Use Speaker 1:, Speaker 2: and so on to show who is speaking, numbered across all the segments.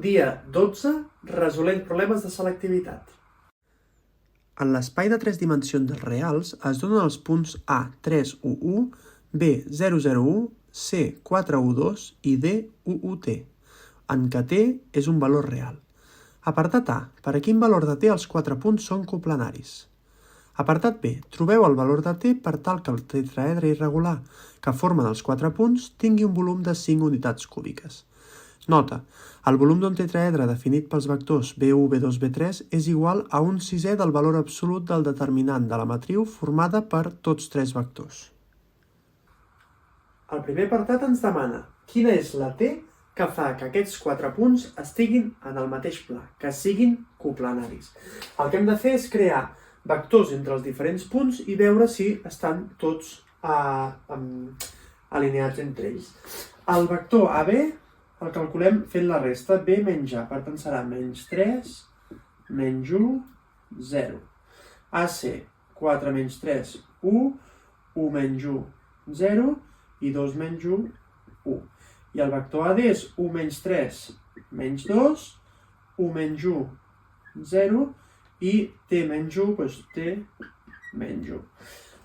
Speaker 1: Dia 12, resolent problemes de selectivitat. En l'espai de 3 dimensions reals es donen els punts A, 3, 1, 1, B, 0, 0, 1, C, 4, 1, 2 i D, 1, 1, T, en què T és un valor real. Apartat A. Per a quin valor de T els 4 punts són coplanaris? Apartat B. Trobeu el valor de T per tal que el tetraedre irregular que formen els 4 punts tingui un volum de 5 unitats cúbiques. Nota: el volum d'un tetraedre definit pels vectors B1, B2, B3 és igual a 1/6 del valor absolut del determinant de la matriu formada per tots 3 vectors. El primer apartat ens demana quina és la T que fa que aquests 4 punts estiguin en el mateix pla, que siguin coplanaris. El que hem de fer és crear vectors entre els diferents punts i veure si estan tots alineats entre ells. El vector AB el calculem fent la resta, B menys A, per tant serà menys 3, menys 1, 0. AC, 4 menys 3, 1, 1 menys 1, 0, i 2 menys 1, 1. I el vector AD és 1 menys 3, menys 2, 1 menys 1, 0, i T menys 1, doncs T menys 1.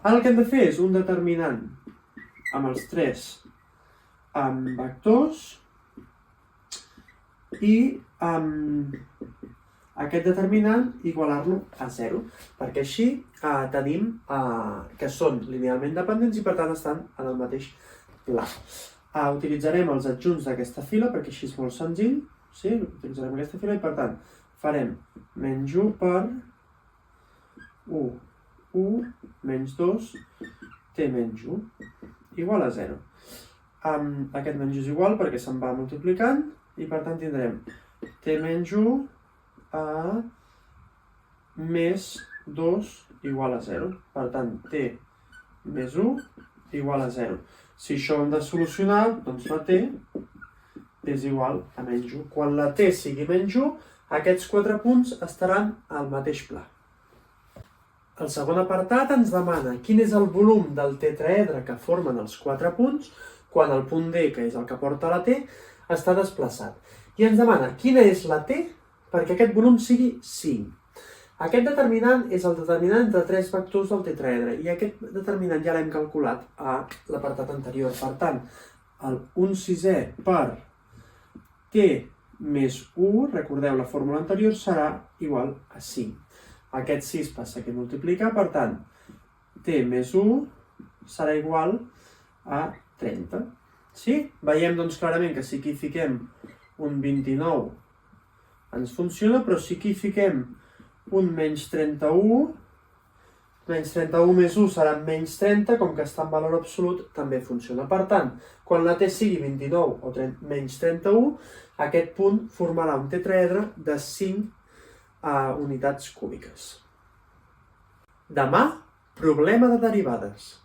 Speaker 1: Ara el que hem de fer és un determinant amb els 3 vectors, i aquest determinant igualar-lo a 0, perquè així tenim que són linealment dependents i per tant estan en el mateix pla. Utilitzarem els adjunts d'aquesta fila perquè així és molt senzill, sí? Utilitzarem aquesta fila i per tant farem menys 1 per 1, 1, menys 2, T menys 1, igual a 0. Aquest menys és igual perquè se'n va multiplicant, i per tant tindrem T menys 1 més 2 igual a 0. Per tant, T més 1 igual a 0. Si això ho hem de solucionar, doncs la T és igual a menys 1. Quan la T sigui menys 1, aquests 4 punts estaran al mateix pla. El segon apartat ens demana quin és el volum del tetraedre que formen els 4 punts quan el punt D, que és el que porta la T, està desplaçat. I ens demana quina és la T perquè aquest volum sigui 5. Aquest determinant és el determinant entre 3 vectors del tetraedre i aquest determinant ja l'hem calculat a l'apartat anterior. Per tant, el 1/6 per T més 1, recordeu la fórmula anterior, serà igual a 5. Aquest 6 passa aquí a multiplicar, per tant, T més 1 serà igual a 30. Sí? Veiem doncs clarament que si aquí fiquem un 29 ens funciona, però si aquí fiquem un menys 31, menys 31 més 1 serà menys 30, com que està en valor absolut també funciona. Per tant, quan la T sigui 29 o menys 31, aquest punt formarà un tetraedre de 5 unitats cúbiques. Demà, problema de derivades.